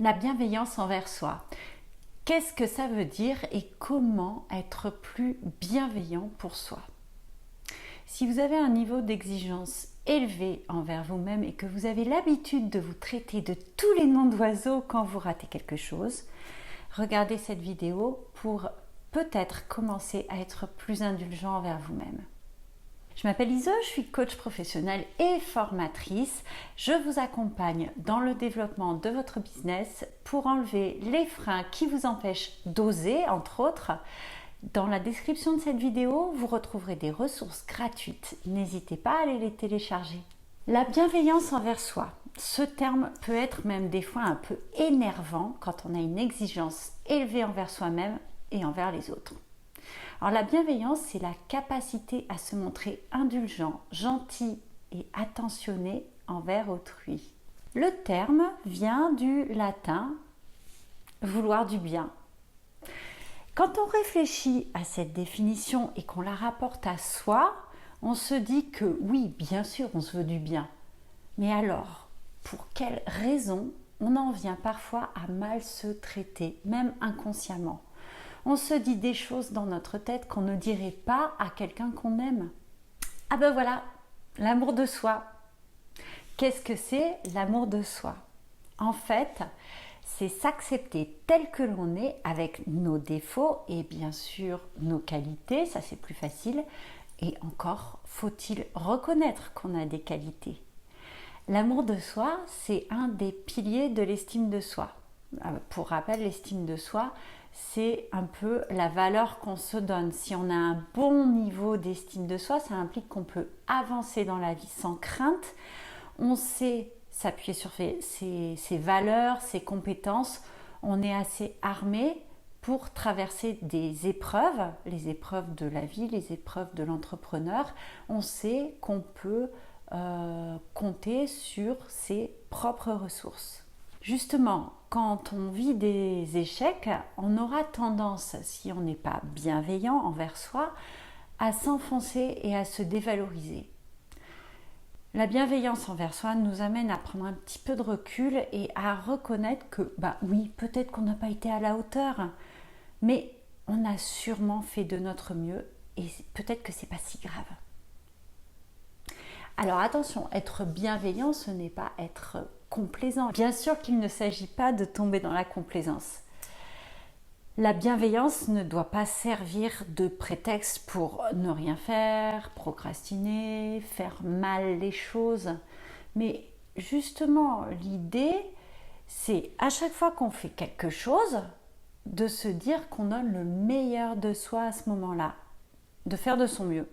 La bienveillance envers soi. Qu'est-ce que ça veut dire et comment être plus bienveillant pour soi? Si vous avez un niveau d'exigence élevé envers vous-même et que vous avez l'habitude de vous traiter de tous les noms d'oiseaux quand vous ratez quelque chose, regardez cette vidéo pour peut-être commencer à être plus indulgent envers vous-même. Je m'appelle Iso, je suis coach professionnelle et formatrice. Je vous accompagne dans le développement de votre business pour enlever les freins qui vous empêchent d'oser, entre autres. Dans la description de cette vidéo, vous retrouverez des ressources gratuites. N'hésitez pas à aller les télécharger. La bienveillance envers soi. Ce terme peut être même des fois un peu énervant quand on a une exigence élevée envers soi-même et envers les autres. Alors la bienveillance, c'est la capacité à se montrer indulgent, gentil et attentionné envers autrui. Le terme vient du latin vouloir du bien. Quand on réfléchit à cette définition et qu'on la rapporte à soi, on se dit que oui, bien sûr, on se veut du bien. Mais alors, pour quelle raison on en vient parfois à mal se traiter, même inconsciemment? On se dit des choses dans notre tête qu'on ne dirait pas à quelqu'un qu'on aime. Ah ben voilà, l'amour de soi. Qu'est-ce que c'est l'amour de soi? En fait, c'est s'accepter tel que l'on est avec nos défauts et bien sûr nos qualités, ça c'est plus facile. Et encore, faut-il reconnaître qu'on a des qualités? L'amour de soi, c'est un des piliers de l'estime de soi. Pour rappel, l'estime de soi, c'est un peu la valeur qu'on se donne. Si on a un bon niveau d'estime de soi, ça implique qu'on peut avancer dans la vie sans crainte. On sait s'appuyer sur ses valeurs, ses compétences. On est assez armé pour traverser des épreuves, les épreuves de la vie, les épreuves de l'entrepreneur. On sait qu'on peut compter sur ses propres ressources. Justement, quand on vit des échecs, on aura tendance, si on n'est pas bienveillant envers soi, à s'enfoncer et à se dévaloriser. La bienveillance envers soi nous amène à prendre un petit peu de recul et à reconnaître que, oui, peut-être qu'on n'a pas été à la hauteur, mais on a sûrement fait de notre mieux et peut-être que c'est pas si grave. Alors attention, être bienveillant, ce n'est pas être complaisant. Bien sûr qu'il ne s'agit pas de tomber dans la complaisance. La bienveillance ne doit pas servir de prétexte pour ne rien faire, procrastiner, faire mal les choses. Mais justement, l'idée, c'est à chaque fois qu'on fait quelque chose, de se dire qu'on donne le meilleur de soi à ce moment-là, de faire de son mieux.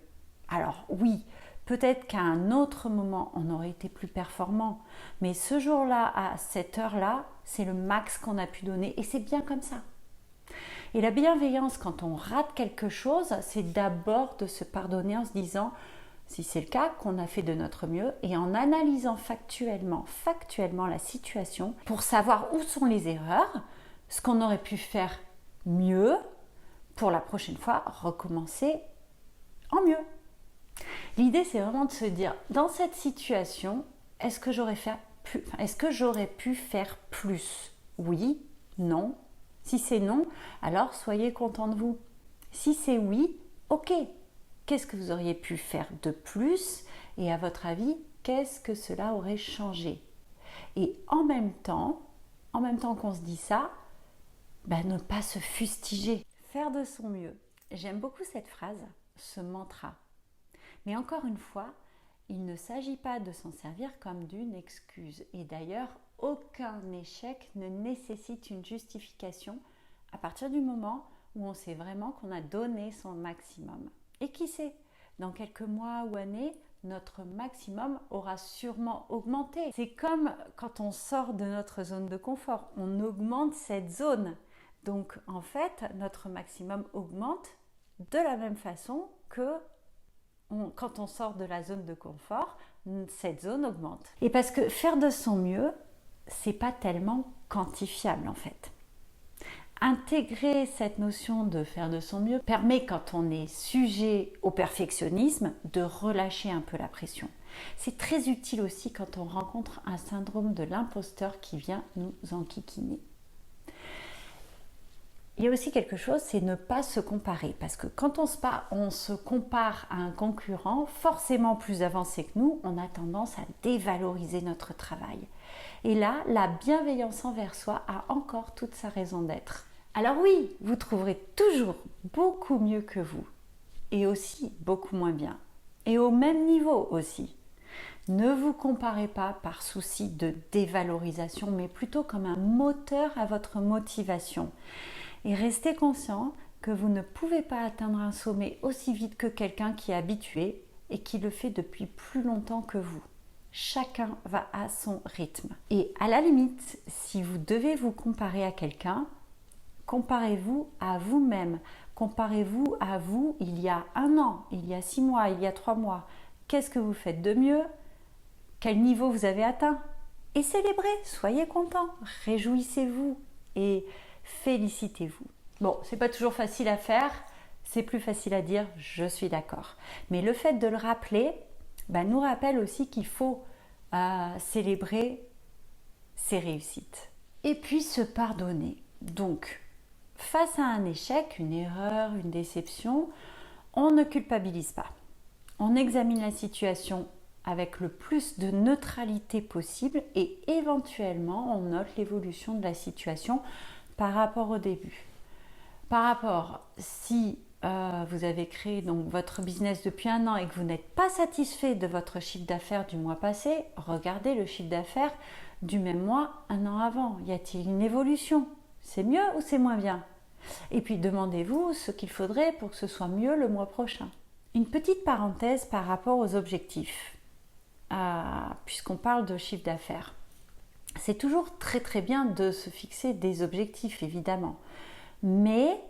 Alors oui, peut-être qu'à un autre moment, on aurait été plus performant, mais ce jour-là, à cette heure-là, c'est le max qu'on a pu donner et c'est bien comme ça. Et la bienveillance, quand on rate quelque chose, c'est d'abord de se pardonner en se disant, si c'est le cas, qu'on a fait de notre mieux et en analysant factuellement la situation pour savoir où sont les erreurs, ce qu'on aurait pu faire mieux pour la prochaine fois, recommencer en mieux. L'idée, c'est vraiment de se dire, dans cette situation, est-ce que j'aurais pu faire plus? Oui, non. Si c'est non, alors soyez content de vous. Si c'est oui, ok. Qu'est-ce que vous auriez pu faire de plus? Et à votre avis, qu'est-ce que cela aurait changé? Et en même temps qu'on se dit ça, ne pas se fustiger. Faire de son mieux. J'aime beaucoup cette phrase, ce mantra. Mais encore une fois, il ne s'agit pas de s'en servir comme d'une excuse. Et d'ailleurs, aucun échec ne nécessite une justification à partir du moment où on sait vraiment qu'on a donné son maximum. Et qui sait, dans quelques mois ou années, notre maximum aura sûrement augmenté. C'est comme quand on sort de notre zone de confort, on augmente cette zone. Donc en fait, notre maximum augmente de la même façon que quand on sort de la zone de confort, cette zone augmente. Et parce que faire de son mieux, c'est pas tellement quantifiable en fait. Intégrer cette notion de faire de son mieux permet, quand on est sujet au perfectionnisme, de relâcher un peu la pression. C'est très utile aussi quand on rencontre un syndrome de l'imposteur qui vient nous enquiquiner. Il y a aussi quelque chose, c'est ne pas se comparer. Parce que quand on se compare à un concurrent forcément plus avancé que nous, on a tendance à dévaloriser notre travail. Et là, la bienveillance envers soi a encore toute sa raison d'être. Alors oui, vous trouverez toujours beaucoup mieux que vous. Et aussi beaucoup moins bien. Et au même niveau aussi. Ne vous comparez pas par souci de dévalorisation, mais plutôt comme un moteur à votre motivation. Et restez conscient que vous ne pouvez pas atteindre un sommet aussi vite que quelqu'un qui est habitué et qui le fait depuis plus longtemps que vous. Chacun va à son rythme. Et à la limite, si vous devez vous comparer à quelqu'un, comparez-vous à vous-même. Comparez-vous à vous il y a 1 an, il y a 6 mois, il y a 3 mois. Qu'est-ce que vous faites de mieux? Quel niveau vous avez atteint? Et célébrez, soyez contents, réjouissez-vous et félicitez-vous. Bon, c'est pas toujours facile à faire, c'est plus facile à dire, je suis d'accord. Mais le fait de le rappeler, nous rappelle aussi qu'il faut célébrer ses réussites. Et puis se pardonner. Donc, face à un échec, une erreur, une déception, on ne culpabilise pas. On examine la situation avec le plus de neutralité possible et éventuellement on note l'évolution de la situation par rapport au début. Par rapport, si vous avez créé donc votre business depuis 1 an et que vous n'êtes pas satisfait de votre chiffre d'affaires du mois passé, regardez le chiffre d'affaires du même mois 1 an avant. Y a-t-il une évolution? C'est mieux ou c'est moins bien? Et puis demandez-vous ce qu'il faudrait pour que ce soit mieux le mois prochain. Une petite parenthèse par rapport aux objectifs, puisqu'on parle de chiffre d'affaires. C'est toujours très très bien de se fixer des objectifs, évidemment. Mais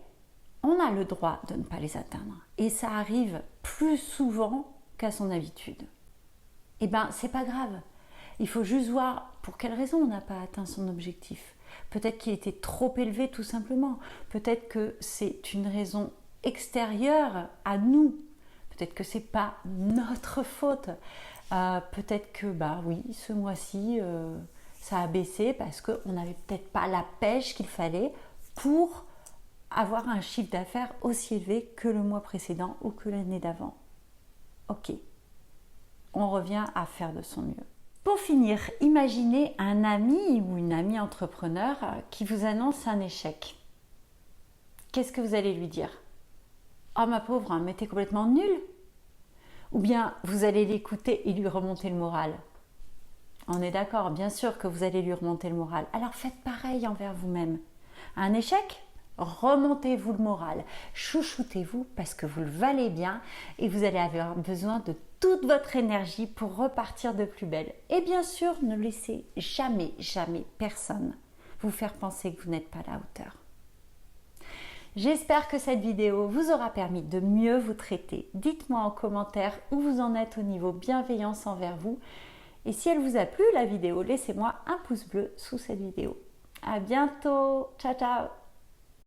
on a le droit de ne pas les atteindre. Et ça arrive plus souvent qu'à son habitude. Eh bien, c'est pas grave. Il faut juste voir pour quelle raison on n'a pas atteint son objectif. Peut-être qu'il était trop élevé tout simplement. Peut-être que c'est une raison extérieure à nous. Peut-être que c'est pas notre faute. Peut-être que, oui, ce mois-ci, ça a baissé parce qu'on n'avait peut-être pas la pêche qu'il fallait pour avoir un chiffre d'affaires aussi élevé que le mois précédent ou que l'année d'avant. Ok, on revient à faire de son mieux. Pour finir, imaginez un ami ou une amie entrepreneur qui vous annonce un échec. Qu'est-ce que vous allez lui dire? « Oh ma pauvre, mais t'es complètement nulle !» Ou bien vous allez l'écouter et lui remonter le moral. On est d'accord, bien sûr que vous allez lui remonter le moral. Alors faites pareil envers vous-même. Un échec? Remontez-vous le moral, chouchoutez-vous parce que vous le valez bien et vous allez avoir besoin de toute votre énergie pour repartir de plus belle. Et bien sûr, ne laissez jamais personne vous faire penser que vous n'êtes pas à la hauteur. J'espère que cette vidéo vous aura permis de mieux vous traiter. Dites-moi en commentaire où vous en êtes au niveau bienveillance envers vous. Et si elle vous a plu, la vidéo, laissez-moi un pouce bleu sous cette vidéo. À bientôt. Ciao, ciao.